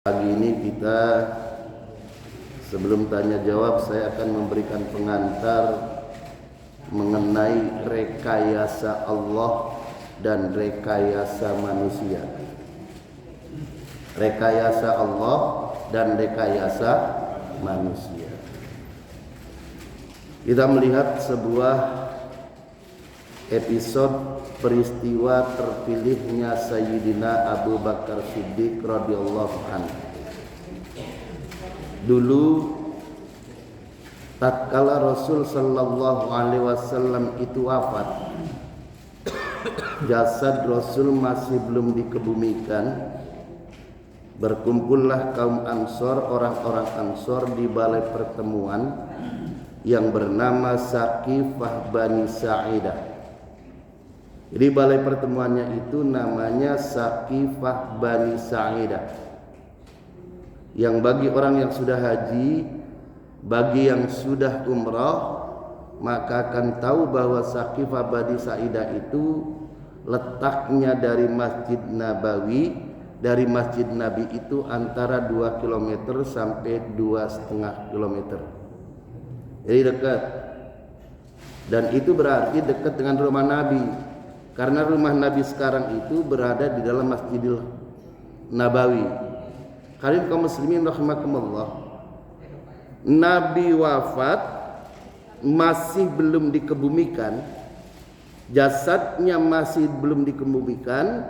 Pagi ini kita sebelum tanya jawab saya akan memberikan pengantar mengenai rekayasa Allah dan rekayasa manusia. Rekayasa Allah dan rekayasa manusia. Kita melihat sebuah episode peristiwa terpilihnya Sayyidina Abu Bakar Siddiq radhiyallahu anhu. Dulu tatkala Rasul sallallahu alaihi wasallam itu wafat, jasad Rasul masih belum dikebumikan. Berkumpullah kaum Ansor, orang-orang Ansor di balai pertemuan yang bernama Saqifah Bani Sa'idah. Jadi balai pertemuannya itu namanya Saqifah Bani Sa'idah. Yang bagi orang yang sudah haji, bagi yang sudah umrah, maka akan tahu bahwa Saqifah Bani Sa'idah itu letaknya dari Masjid Nabawi, dari Masjid Nabi itu antara 2 km sampai 2,5 km. Jadi dekat. Dan itu berarti dekat dengan rumah Nabi. Karena rumah Nabi sekarang itu berada di dalam Masjidil Nabawi. Kalian kaum muslimin rahimakumullah, Nabi wafat masih belum dikebumikan, jasadnya masih belum dikebumikan.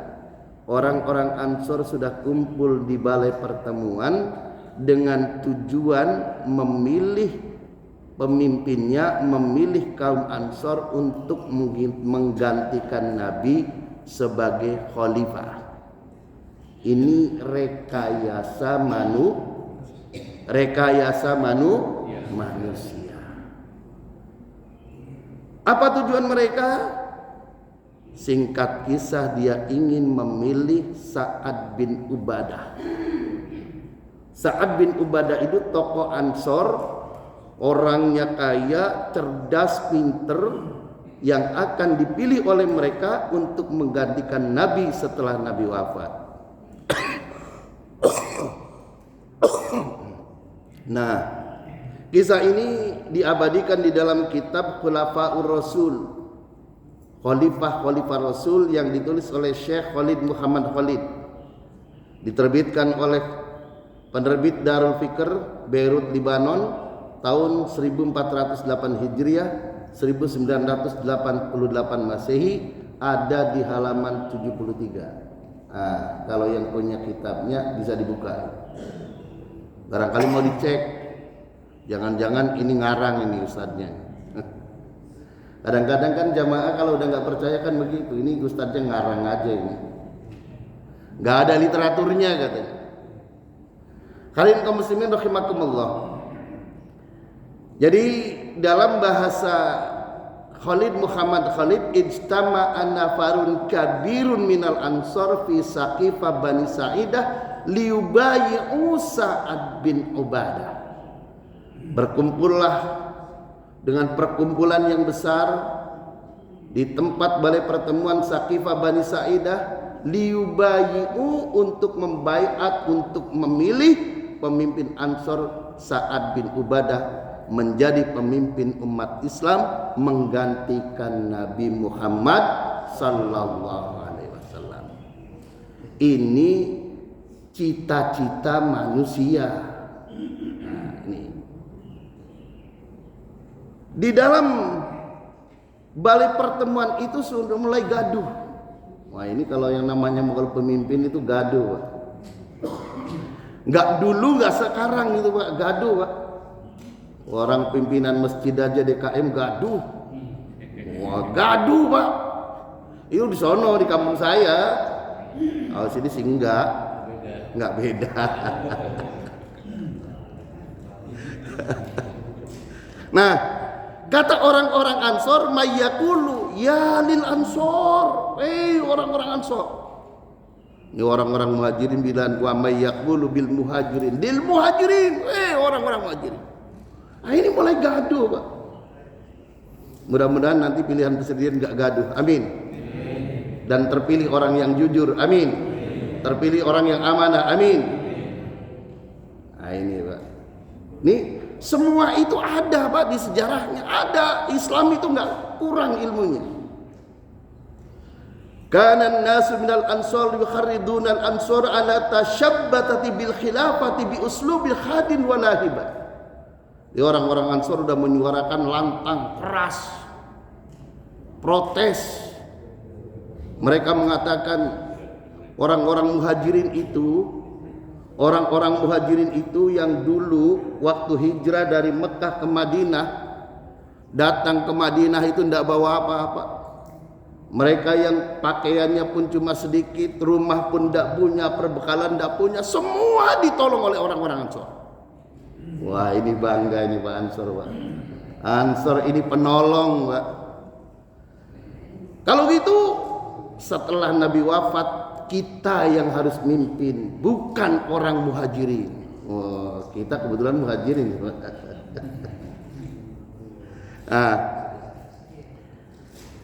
Orang-orang Ansor sudah kumpul di balai pertemuan dengan tujuan memilih pemimpinnya, memilih kaum Ansor untuk menggantikan Nabi sebagai khalifah. Ini rekayasa manusia. Apa tujuan mereka? Singkat kisah, dia ingin memilih Sa'ad bin Ubadah. Sa'ad bin Ubadah itu tokoh Ansor, orangnya kaya, cerdas, pinter, yang akan dipilih oleh mereka untuk menggantikan Nabi setelah Nabi wafat. Nah, kisah ini diabadikan di dalam kitab Khulafaur Rasul, Khalifah Rasul, yang ditulis oleh Syekh Khalid Muhammad Khalid, diterbitkan oleh penerbit Darul Fikr Beirut, Lebanon, tahun 1408 Hijriah, 1988 Masehi, ada di halaman 73. Nah, kalau yang punya kitabnya bisa dibuka. Barangkali mau dicek, jangan-jangan ini ngarang ini ustadznya. Kadang-kadang kan jamaah kalau udah nggak percaya kan begitu, ini ustadznya ngarang aja ini, nggak ada literaturnya katanya. Kalian kaum muslimin rahimakumullah. Jadi dalam bahasa Khalid Muhammad Khalid, ijtama'a nafarun kabirun minal ansor fi Saqifah Bani Sa'idah liyubayi'u Sa'ad bin Ubadah. Berkumpullah dengan perkumpulan yang besar di tempat balai pertemuan Saqifah Bani Sa'idah, liyubayi'u, untuk membaiat, untuk memilih pemimpin Ansor Sa'ad bin Ubadah menjadi pemimpin umat Islam, menggantikan Nabi Muhammad sallallahu alaihi wasallam. Ini cita-cita manusia. Nah, ini di dalam balai pertemuan itu sudah mulai gaduh. Wah, ini kalau yang namanya moral pemimpin itu gaduh, Pak. Nggak dulu, nggak sekarang itu, Pak, gaduh, Pak. Orang pimpinan masjid aja DKM gaduh. Wah, gaduh, Pak. Itu di sono di kampung saya. Kalau sini sih enggak beda. Nah, kata orang-orang Ansor, mayyakulu ya lil Ansor. Orang-orang Ansor. Ini orang-orang muhajirin bilang wa mayyakulu bil muhajirin lil muhajirin. Orang-orang muhajirin. Nah, ini mulai gaduh, Pak. Mudah-mudahan nanti pilihan presiden enggak gaduh. Amin. Dan terpilih orang yang jujur. Amin. Terpilih orang yang amanah. Amin. Nah ini Pak. Nih semua itu ada Pak di sejarahnya, ada. Islam itu nggak kurang ilmunya. Kana an-nasu minal ansar yukharriduna al-ansar ala tashabbatati bil khilafati bi uslubil khadin wa lahibah. Orang-orang Ansor sudah menyuarakan lantang keras protes. Mereka mengatakan orang-orang muhajirin itu yang dulu waktu hijrah dari Mekah ke Madinah, datang ke Madinah itu tidak bawa apa-apa. Mereka yang pakaiannya pun cuma sedikit, rumah pun tidak punya, perbekalan tidak punya, semua ditolong oleh orang-orang Ansor. Wah ini bangga ini Pak Ansor Pak. Ansor ini penolong Pak. Kalau gitu setelah Nabi wafat kita yang harus mimpin, bukan orang muhajirin. Oh, kita kebetulan muhajirin Pak. Nah,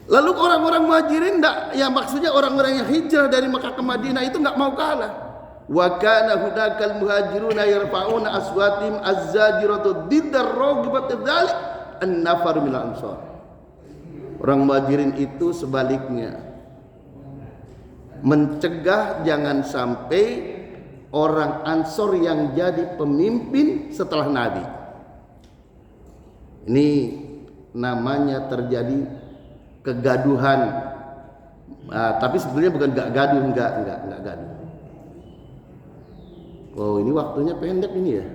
lalu orang-orang muhajirin enggak, ya maksudnya orang-orang yang hijrah dari Mekah ke Madinah itu enggak mau kalah. Wa kana hudakal muhajiruna yarfa'una aswatim az-zajiratu diddar raghibati dzalik an-nafar minal ansar. Orang muhajirin itu sebaliknya mencegah jangan sampai orang Ansor yang jadi pemimpin setelah Nabi. Ini namanya terjadi kegaduhan. Tapi sebenarnya bukan enggak gaduh, enggak gaduh. Oh ini waktunya pendek ini ya.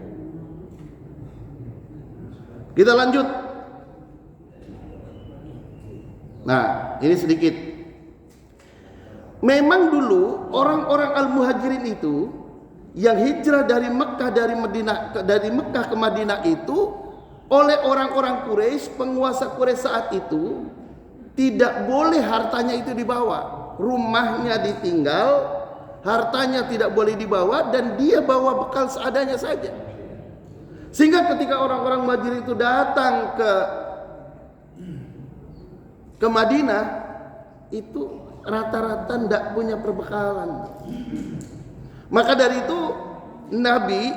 Kita lanjut. Nah ini sedikit. Memang dulu orang-orang al-muhajirin itu yang hijrah dari Mekah dari Mekah ke Madinah itu oleh orang-orang Quraisy, penguasa Quraisy saat itu tidak boleh hartanya itu dibawa. Rumahnya ditinggal, hartanya tidak boleh dibawa, dan dia bawa bekal seadanya saja. Sehingga ketika orang-orang Muhajirin itu datang ke Madinah, itu rata-rata tidak punya perbekalan. Maka dari itu Nabi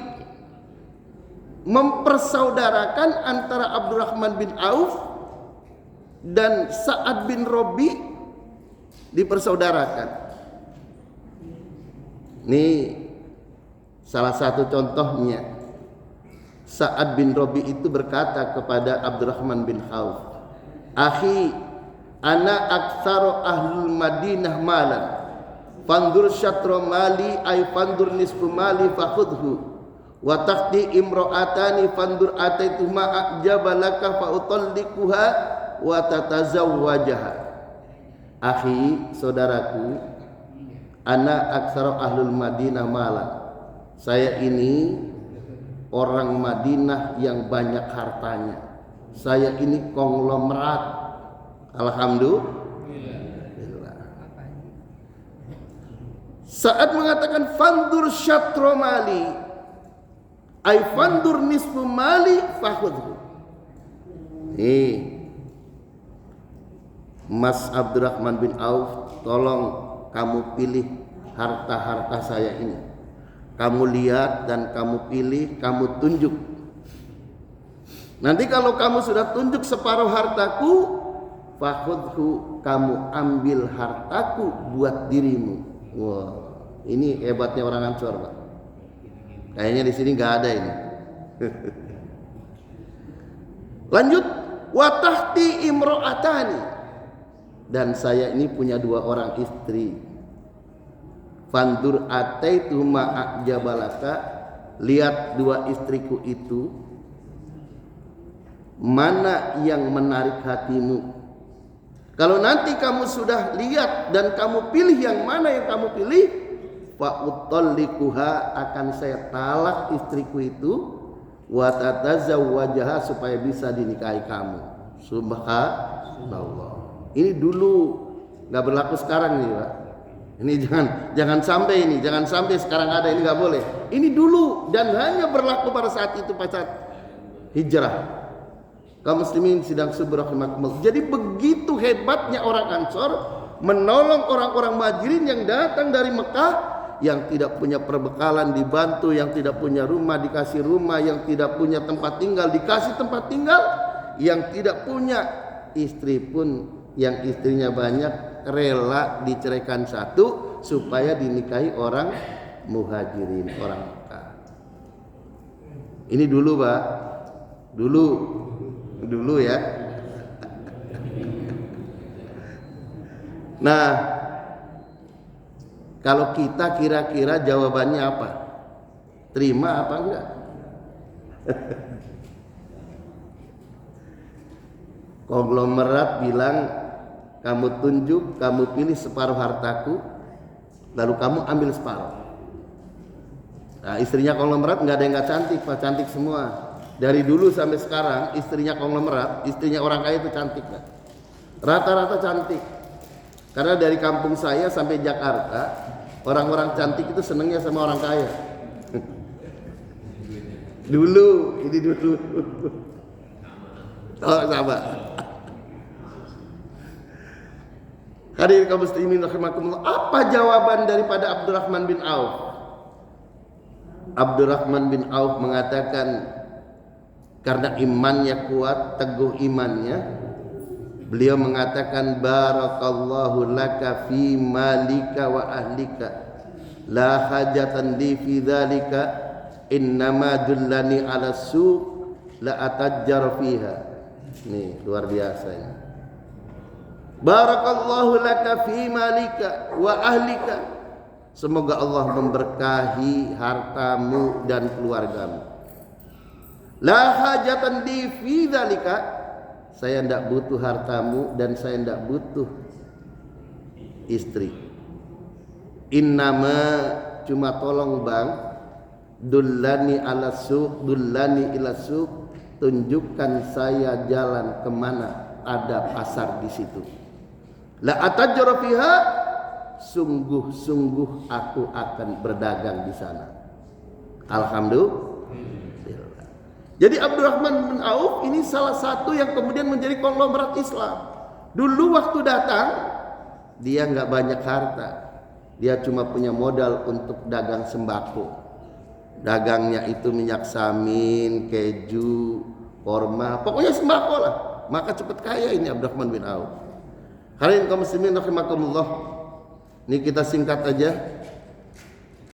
mempersaudarakan antara Abdurrahman bin Auf dan Sa'ad bin Rabi, dipersaudarakan. Ini salah satu contohnya. Sa'ad bin Rabi itu berkata kepada Abdurrahman bin Auf, "Akhi, ana aktsaru ahlul Madinah malan. Fandur syatra mali ay fandur nisfu mali fakhudhu. Wa takhti imra'atani fandur ataitu ma ajabalaka fa utallikuha wa tatazawwajaha." Akhi, saudaraku, ana aksara ahlul Madinah malan. Saya ini orang Madinah yang banyak hartanya. Saya ini konglomerat. Alhamdulillah. Saat mengatakan fandur syatro mali, ay fandur nisfu mali fakhudhu. Mas Abdurrahman bin Auf, tolong kamu pilih harta-harta saya ini. Kamu lihat dan kamu pilih, kamu tunjuk. Nanti kalau kamu sudah tunjuk separuh hartaku, fakhudhu, kamu ambil hartaku buat dirimu. Wah, ini hebatnya orang Ansor, Pak. Kayaknya di sini nggak ada ini. Lanjut, wa tahti imra'atani. Dan saya ini punya 2 orang istri. Fandur ataitu ma'ajabalaka, lihat 2 istriku itu mana yang menarik hatimu. Kalau nanti kamu sudah lihat dan kamu pilih yang mana yang kamu pilih, fa utallikuha, akan saya talak istriku itu, wa tatazawwajaha, supaya bisa dinikahi kamu. Subhanallah. Ini dulu, nggak berlaku sekarang nih Pak. Ini jangan sampai sekarang ada, ini nggak boleh. Ini dulu dan hanya berlaku pada saat itu, pada saat hijrah. Kaum muslimin sidang subur rahimakumullah. Jadi begitu hebatnya orang Ansor menolong orang-orang Muhajirin yang datang dari Mekah yang tidak punya perbekalan dibantu, yang tidak punya rumah dikasih rumah, yang tidak punya tempat tinggal dikasih tempat tinggal, yang tidak punya istri pun yang istrinya banyak rela diceraikan satu supaya dinikahi orang muhajirin, orang Mekah. Ini dulu Pak, dulu ya. Nah, kalau kita kira-kira jawabannya apa? Terima apa enggak? Konglomerat bilang, kamu tunjuk, kamu pilih separuh hartaku, lalu kamu ambil separuh. Nah, istrinya konglomerat nggak ada yang nggak cantik, Pak, cantik semua. Dari dulu sampai sekarang istrinya konglomerat, istrinya orang kaya itu cantik, Pak. Rata-rata cantik. Karena dari kampung saya sampai Jakarta, orang-orang cantik itu senengnya sama orang kaya. Ini dulu. Oh, sama. Hadirin kaum muslimin rahimakumullah, apa jawaban daripada Abdurrahman bin Auf? Abdurrahman bin Auf mengatakan, karena imannya kuat, teguh imannya, beliau mengatakan, barakallahu laka fi malika wa ahlika, la hajatan li fi dzalika, innama dullani ala suq la atajjar fiha. Nih, luar biasa ini. Barakallahu laka fi malika wa ahlika. Semoga Allah memberkahi hartamu dan keluargamu. La hajatan li fi dzalika. Saya tidak butuh hartamu dan saya tidak butuh istri. Innama, cuma tolong Bang, dullani ala suq, dullani ila suq, tunjukkan saya jalan kemana ada pasar di situ. La atajjara fiha, sungguh-sungguh aku akan berdagang di sana. Alhamdulillah. Jadi Abdurrahman bin Auf ini salah satu yang kemudian menjadi konglomerat Islam. Dulu waktu datang, dia nggak banyak harta, dia cuma punya modal untuk dagang sembako. Dagangnya itu minyak samin, keju, korma, pokoknya sembako lah. Maka cepat kaya ini Abdurrahman bin Auf. Hadirin kaum muslimin rahimakumullah. Ini kita singkat aja.